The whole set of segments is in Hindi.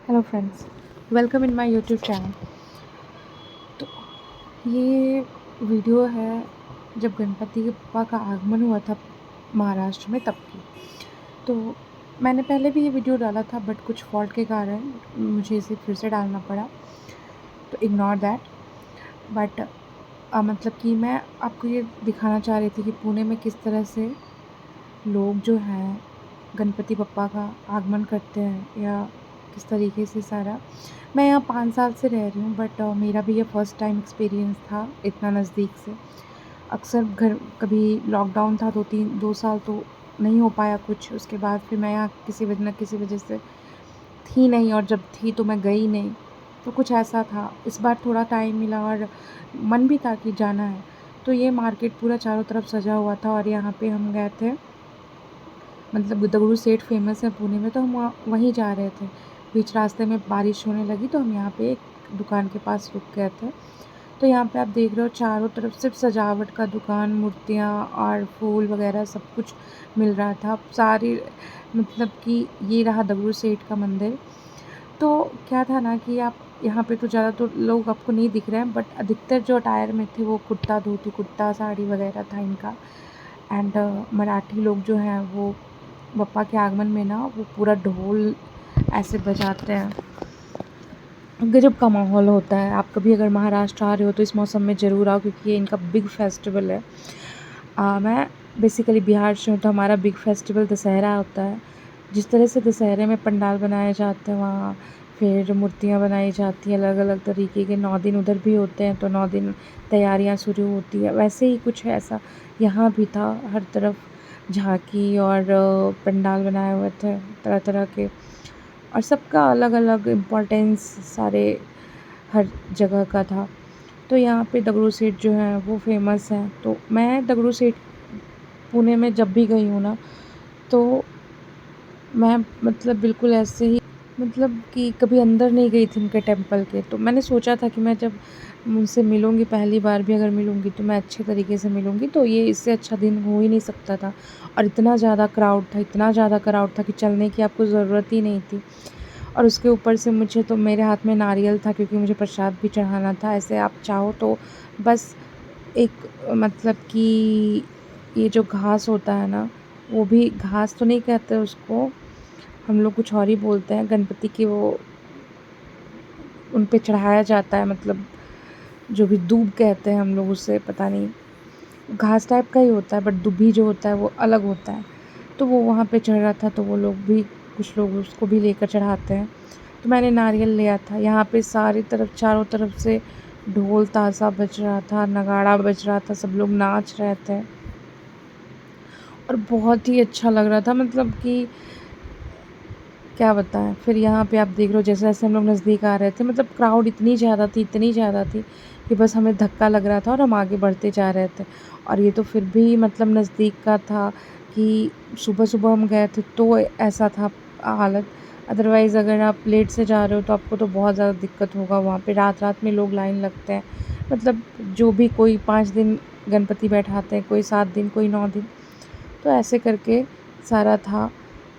Hello friends, welcome in my YouTube channel. तो ये वीडियो है जब गणपति बप्पा का आगमन हुआ था महाराष्ट्र में तब की। तो मैंने पहले भी ये वीडियो डाला था बट कुछ फॉल्ट के कारण मुझे इसे फिर से डालना पड़ा, तो इग्नोर दैट। बट मतलब कि मैं आपको ये दिखाना चाह रही थी कि पुणे में किस तरह से लोग जो हैं गणपति बप्पा का आगमन करते हैं या किस तरीके से सारा। मैं यहाँ 5 साल से रह रही हूँ बट मेरा भी ये फर्स्ट टाइम एक्सपीरियंस था इतना नज़दीक से। अक्सर घर कभी लॉकडाउन था 2 साल तो नहीं हो पाया कुछ, उसके बाद फिर मैं यहाँ किसी वजह न किसी वजह से थी नहीं, और जब थी तो मैं गई नहीं। तो कुछ ऐसा था, इस बार थोड़ा टाइम मिला और मन भी था कि जाना है। तो ये मार्केट पूरा चारों तरफ सजा हुआ था और यहाँ पे हम गए थे, मतलब दगड़ू सेठ फ़ेमस है पुणे में, तो हम वहीं जा रहे थे। बीच रास्ते में बारिश होने लगी तो हम यहाँ पे एक दुकान के पास रुक गए थे। तो यहाँ पे आप देख रहे हो चारों तरफ सिर्फ सजावट का दुकान, मूर्तियाँ और फूल वगैरह सब कुछ मिल रहा था। सारी मतलब कि ये रहा दगड़ू सेठ का मंदिर। तो क्या था ना कि आप यहाँ पे तो ज़्यादा तो लोग आपको नहीं दिख रहे हैं, बट अधिकतर जो अटायर में थे वो कुर्ता धोती कुर्ता साड़ी वगैरह था इनका। एंड मराठी लोग जो हैं वो बप्पा के आगमन में ना वो पूरा ढोल ऐसे बजाते हैं। गजब का माहौल होता है। आप कभी अगर महाराष्ट्र आ रहे हो तो इस मौसम में ज़रूर आओ, क्योंकि ये इनका बिग फेस्टिवल है। मैं बेसिकली बिहार से हूँ तो हमारा बिग फेस्टिवल दशहरा होता है। जिस तरह से दशहरे में पंडाल बनाए जाते हैं वहाँ, फिर मूर्तियाँ बनाई जाती हैं अलग अलग तरीके के, 9 दिन उधर भी होते हैं तो 9 दिन तैयारियाँ शुरू होती है। वैसे ही कुछ ऐसा यहाँ भी था, हर तरफ झांकी और पंडाल बनाए हुए थे तरह तरह के, और सबका अलग अलग इम्पोर्टेंस सारे हर जगह का था। तो यहाँ पे दगड़ू सेठ जो हैं वो फेमस हैं। तो मैं दगड़ू सेठ पुणे में जब भी गई हूँ ना, तो मैं मतलब बिल्कुल ऐसे ही, मतलब कि कभी अंदर नहीं गई थी उनके टेम्पल के। तो मैंने सोचा था कि मैं जब उनसे मिलूँगी, पहली बार भी अगर मिलूँगी तो मैं अच्छे तरीके से मिलूँगी, तो ये इससे अच्छा दिन हो ही नहीं सकता था। और इतना ज़्यादा क्राउड था, इतना ज़्यादा क्राउड था कि चलने की आपको ज़रूरत ही नहीं थी। और उसके ऊपर से मुझे तो मेरे हाथ में नारियल था क्योंकि मुझे प्रसाद भी चढ़ाना था। ऐसे आप चाहो तो बस एक मतलब कि ये जो घास होता है ना, वो भी घास तो नहीं कहते उसको, हम लोग कुछ और ही बोलते हैं। गणपति की वो उन पे चढ़ाया जाता है, मतलब जो भी दूब कहते हैं हम लोग उसे, पता नहीं, घास टाइप का ही होता है बट दुभी जो होता है वो अलग होता है। तो वो वहाँ पे चढ़ रहा था तो वो लोग भी, कुछ लोग उसको भी लेकर चढ़ाते हैं। तो मैंने नारियल लिया था। यहाँ पे सारी तरफ चारों तरफ से ढोल ताशा बज रहा था, नगाड़ा बज रहा था, सब लोग नाच रहे थे और बहुत ही अच्छा लग रहा था, मतलब कि क्या बताएँ। फिर यहाँ पे आप देख रहे हो जैसे-जैसे हम लोग नज़दीक आ रहे थे, मतलब क्राउड इतनी ज़्यादा थी कि बस हमें धक्का लग रहा था और हम आगे बढ़ते जा रहे थे। और ये तो फिर भी मतलब नज़दीक का था कि सुबह-सुबह हम गए थे तो ऐसा था हालत। अदरवाइज़ अगर आप लेट से जा रहे हो तो आपको तो बहुत ज़्यादा दिक्कत होगा। वहाँ पे रात-रात में लोग लाइन लगते हैं। मतलब जो भी, कोई 5 दिन गणपति बैठाते हैं, कोई 7 दिन, कोई 9 दिन। तो ऐसे करके सारा था।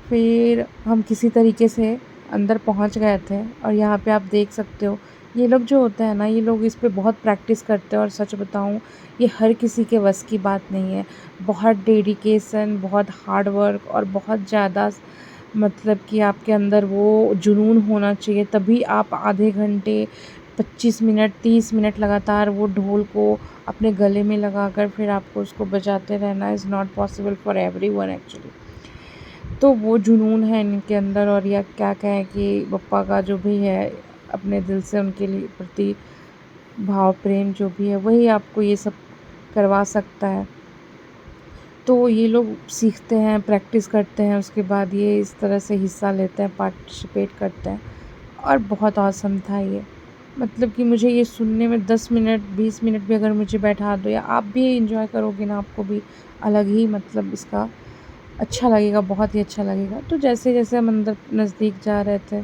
फिर हम किसी तरीके से अंदर पहुंच गए थे और यहाँ पे आप देख सकते हो, ये लोग जो होते हैं ना, ये लोग इस पे बहुत प्रैक्टिस करते हैं और सच बताऊँ ये हर किसी के बस की बात नहीं है। बहुत डेडिकेशन, बहुत हार्ड वर्क और बहुत ज़्यादा, मतलब कि आपके अंदर वो जुनून होना चाहिए, तभी आप आधे घंटे 25 मिनट 30 मिनट लगातार वो ढोल को अपने गले में लगाकर फिर आपको उसको बजाते रहना is not possible for everyone actually. तो वो जुनून है इनके अंदर, और या क्या कहें कि बप्पा का जो भी है, अपने दिल से उनके लिए प्रति भाव प्रेम जो भी है वही आपको ये सब करवा सकता है। तो ये लोग सीखते हैं, प्रैक्टिस करते हैं, उसके बाद ये इस तरह से हिस्सा लेते हैं, पार्टिसिपेट करते हैं, और बहुत ऑसम था ये। मतलब कि मुझे ये सुनने में 10 मिनट 20 मिनट भी अगर मुझे बैठा दो, या आप भी एंजॉय करोगे ना, आपको भी अलग ही मतलब इसका अच्छा लगेगा, बहुत ही अच्छा लगेगा। तो जैसे-जैसे हम अंदर नज़दीक जा रहे थे,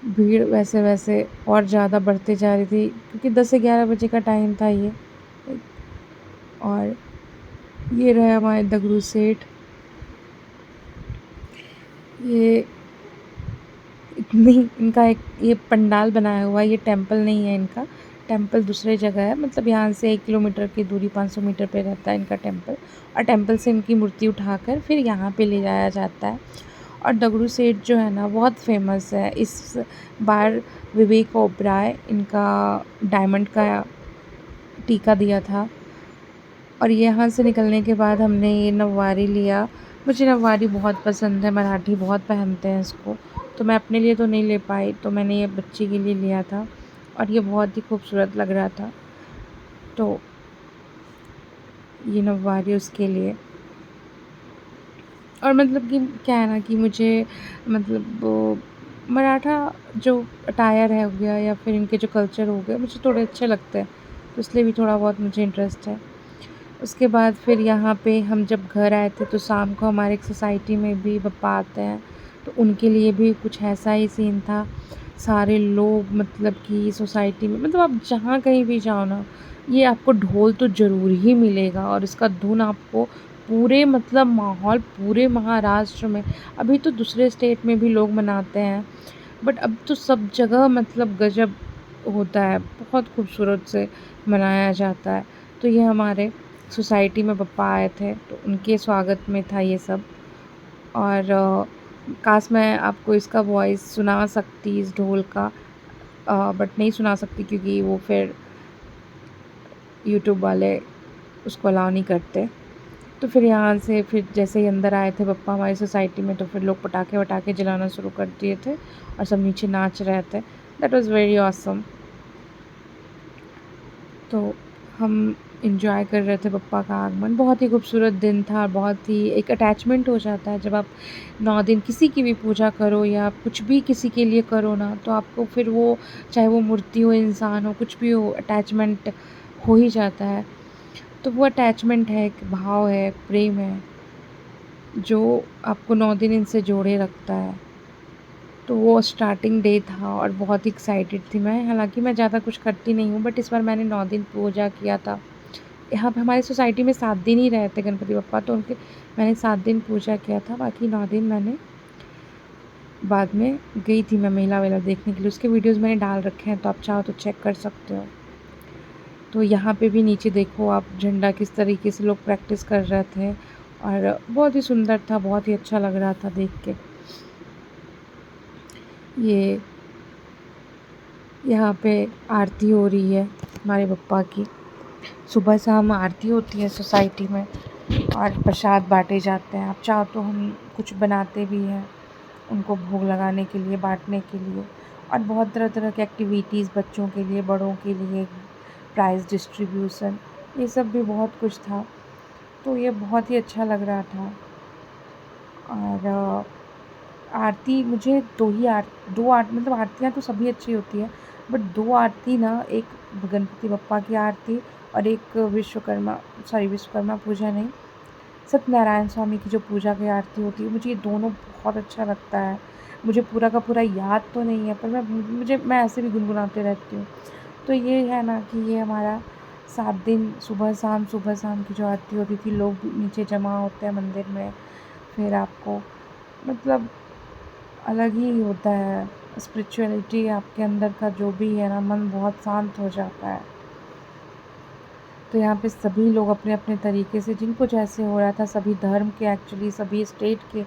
भीड़ वैसे-वैसे और ज़्यादा बढ़ते जा रही थी क्योंकि 10 से 11 बजे का टाइम था ये। और ये रहे हमारे दगड़ू सेठ। ये नहीं, इनका एक ये पंडाल बनाया हुआ है, ये टेंपल नहीं है इनका। टेंपल दूसरे जगह है, मतलब यहाँ से 1 किलोमीटर की दूरी 500 मीटर पे रहता है इनका टेंपल। और टेंपल से इनकी मूर्ति उठाकर फिर यहाँ पे ले जाया जाता है। और दगड़ू सेठ जो है ना बहुत फेमस है। इस बार विवेक ओबराय इनका डायमंड का टीका दिया था। और यहाँ से निकलने के बाद हमने ये नऊवारी लिया। मुझे नऊवारी बहुत पसंद है, मराठी बहुत पहनते हैं इसको। तो मैं अपने लिए तो नहीं ले पाई, तो मैंने ये बच्ची के लिए लिया था और ये बहुत ही खूबसूरत लग रहा था, तो ये नऊवारी उसके लिए। और मतलब कि क्या है ना कि मुझे मतलब वो मराठा जो अटायर है हो गया या फिर इनके जो कल्चर हो गया मुझे थोड़े अच्छे लगते हैं, तो इसलिए भी थोड़ा बहुत मुझे इंटरेस्ट है। उसके बाद फिर यहाँ पे हम जब घर आए थे तो शाम को हमारे एक सोसाइटी में भी पप्पा आते हैं, तो उनके लिए भी कुछ ऐसा ही सीन था। सारे लोग मतलब कि सोसाइटी में मतलब आप जहाँ कहीं भी जाओ ना, ये आपको ढोल तो ज़रूर ही मिलेगा और इसका धुन आपको पूरे मतलब माहौल पूरे महाराष्ट्र में, अभी तो दूसरे स्टेट में भी लोग मनाते हैं, बट अब तो सब जगह मतलब गजब होता है, बहुत खूबसूरत से मनाया जाता है। तो ये हमारे सोसाइटी में पप्पा आए थे तो उनके स्वागत में था ये सब। और काश मैं आपको इसका वॉइस सुना सकती इस ढोल का, बट नहीं सुना सकती क्योंकि वो फिर यूट्यूब वाले उसको अलाउ नहीं करते। तो फिर यहाँ से फिर जैसे ही अंदर आए थे पप्पा हमारी सोसाइटी में, तो फिर लोग पटाखे वटाखे जलाना शुरू कर दिए थे और सब नीचे नाच रहे थे। That was very awesome. तो हम इंजॉय कर रहे थे पप्पा का आगमन। बहुत ही खूबसूरत दिन था, बहुत ही एक अटैचमेंट हो जाता है जब आप 9 दिन किसी की भी पूजा करो या कुछ भी किसी के लिए करो ना, तो आपको फिर वो चाहे वो मूर्ति हो, इंसान हो, कुछ भी हो, अटैचमेंट हो ही जाता है। तो वो अटैचमेंट है, एक भाव है, एक प्रेम है, जो आपको 9 दिन इनसे जोड़े रखता है। तो वो स्टार्टिंग डे था और बहुत ही एक्साइटेड थी मैं। हालाँकि मैं ज़्यादा कुछ करती नहीं हूँ, बट इस बार मैंने 9 दिन पूजा किया था। यहाँ पे हमारी सोसाइटी में 7 दिन ही रहते गणपति बप्पा, तो उनके मैंने 7 दिन पूजा किया था, बाकी 9 दिन मैंने बाद में गई थी मैं मेला-वेला देखने के लिए। उसके वीडियोज़ मैंने डाल रखे हैं, तो आप चाहो तो चेक कर सकते हो। तो यहाँ पे भी नीचे देखो आप झंडा किस तरीके से लोग प्रैक्टिस कर रहे थे और बहुत ही सुंदर था, बहुत ही अच्छा लग रहा था देख के। ये यहाँ पे आरती हो रही है हमारे पप्पा की। सुबह शाम आरती होती है सोसाइटी में और प्रसाद बाँटे जाते हैं। आप चाहो तो हम कुछ बनाते भी हैं उनको भोग लगाने के लिए, बाँटने के लिए। और बहुत तरह-तरह की एक्टिविटीज़ बच्चों के लिए, बड़ों के लिए, प्राइज़ डिस्ट्रीब्यूशन, ये सब भी बहुत कुछ था। तो ये बहुत ही अच्छा लग रहा था। और आरती मुझे 2 मतलब आरतियाँ तो सभी अच्छी होती है, बट 2 आरती ना, एक गणपति बप्पा की आरती और एक विश्वकर्मा पूजा नहीं, सत्यनारायण स्वामी की जो पूजा की आरती होती है, मुझे ये दोनों बहुत अच्छा लगता है। मुझे पूरा का पूरा याद तो नहीं है, पर मैं ऐसे भी गुनगुनाते रहती हूँ। तो ये है ना कि ये हमारा 7 दिन सुबह शाम की जो आरती होती थी, लोग नीचे जमा होते हैं मंदिर में, फिर आपको मतलब अलग ही होता है स्पिरिचुअलिटी आपके अंदर का जो भी है ना, मन बहुत शांत हो जाता है। तो यहाँ पे सभी लोग अपने-अपने तरीके से जिनको जैसे हो रहा था, सभी धर्म के एक्चुअली सभी स्टेट के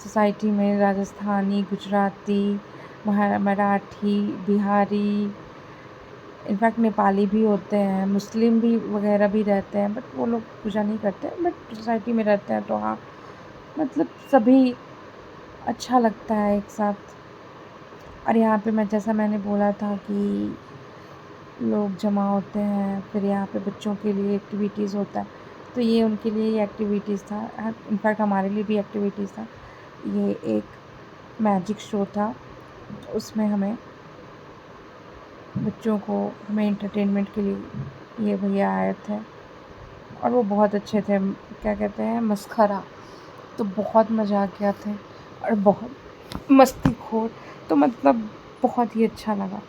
सोसाइटी में राजस्थानी, गुजराती, मराठी, बिहारी, इनफैक्ट नेपाली भी होते हैं, मुस्लिम भी वगैरह भी रहते हैं, बट वो लोग पूजा नहीं करते, बट सोसाइटी में रहते हैं, तो हाँ, मतलब सभी अच्छा लगता है एक साथ। और यहाँ पे जैसा मैंने बोला था कि लोग जमा होते हैं, फिर यहाँ पे बच्चों के लिए एक्टिविटीज़ होता है, तो ये उनके लिए ही एक्टिविटीज़ था। इनफैक्ट हमारे लिए भी एक्टिविटीज़ था। ये एक मैजिक शो था, उसमें बच्चों को हमें एंटरटेनमेंट के लिए ये भैया आए थे और वो बहुत अच्छे थे, क्या कहते हैं, मस्खरा। तो बहुत मज़ाकिया थे और बहुत मस्तीखोर, तो मतलब बहुत ही अच्छा लगा।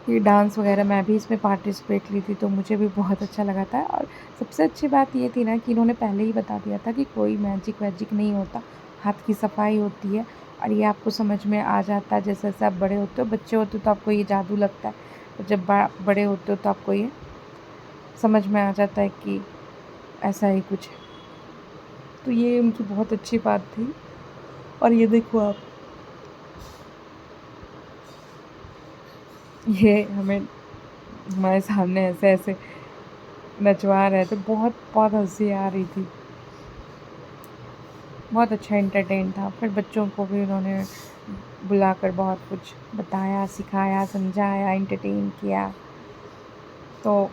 ये डांस वगैरह मैं भी इसमें पार्टिसिपेट ली थी, तो मुझे भी बहुत अच्छा लगा था। और सबसे अच्छी बात ये थी ना कि इन्होंने पहले ही बता दिया था कि कोई मैजिक वैजिक नहीं होता, हाथ की सफाई होती है और ये आपको समझ में आ जाता है जैसे जैसे आप बड़े होते हो। बच्चे होते हो तो आपको ये जादू लगता है, और जब बड़े होते हो तो आपको ये समझ में आ जाता है कि ऐसा ही कुछ है। तो ये उनकी बहुत अच्छी बात थी। और ये देखो आप, ये हमें हमारे सामने ऐसे ऐसे नचवा रहे थे, बहुत बहुत हंसी आ रही थी। बहुत अच्छा एंटरटेन था। फिर बच्चों को भी उन्होंने बुलाकर बहुत कुछ बताया, सिखाया, समझाया, एंटरटेन किया। तो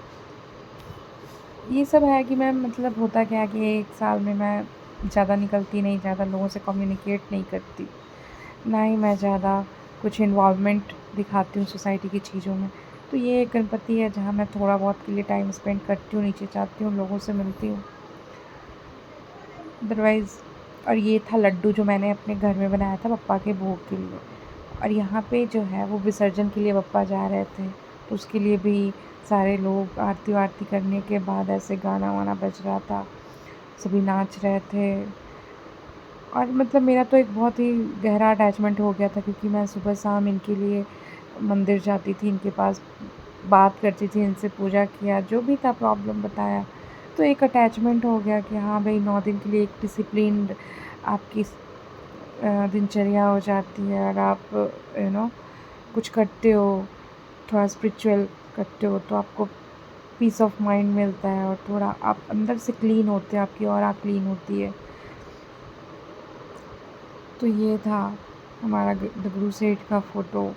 ये सब है कि मैं मतलब होता क्या है कि 1 साल में मैं ज़्यादा निकलती नहीं, ज़्यादा लोगों से कम्युनिकेट नहीं करती, ना ही मैं ज़्यादा कुछ इन्वॉल्वमेंट दिखाती हूँ सोसाइटी की चीज़ों में। तो ये एक गणपति है जहाँ मैं थोड़ा बहुत के लिए टाइम स्पेंड करती हूँ, नीचे जाती हूँ, लोगों से मिलती हूँ। अदरवाइज़, और ये था लड्डू जो मैंने अपने घर में बनाया था पप्पा के भोग के लिए। और यहाँ पे जो है वो विसर्जन के लिए पप्पा जा रहे थे, तो उसके लिए भी सारे लोग आरती-वारती करने के बाद ऐसे गाना-वाना बज रहा था, सभी नाच रहे थे। और मतलब मेरा तो एक बहुत ही गहरा अटैचमेंट हो गया था, क्योंकि मैं सुबह-शाम इनके लिए मंदिर जाती थी, इनके पास बात करती थी, इनसे पूजा किया, जो भी था प्रॉब्लम बताया। तो एक अटैचमेंट हो गया कि हाँ भई 9 दिन के लिए एक डिसिप्लिन्ड आपकी दिनचर्या हो जाती है, और आप कुछ करते हो, थोड़ा स्पिरिचुअल करते हो, तो आपको पीस ऑफ माइंड मिलता है, और थोड़ा आप अंदर से क्लीन होते हो, आपकी ऑरा क्लीन होती है। तो ये था हमारा द गुरु सेठ का फ़ोटो।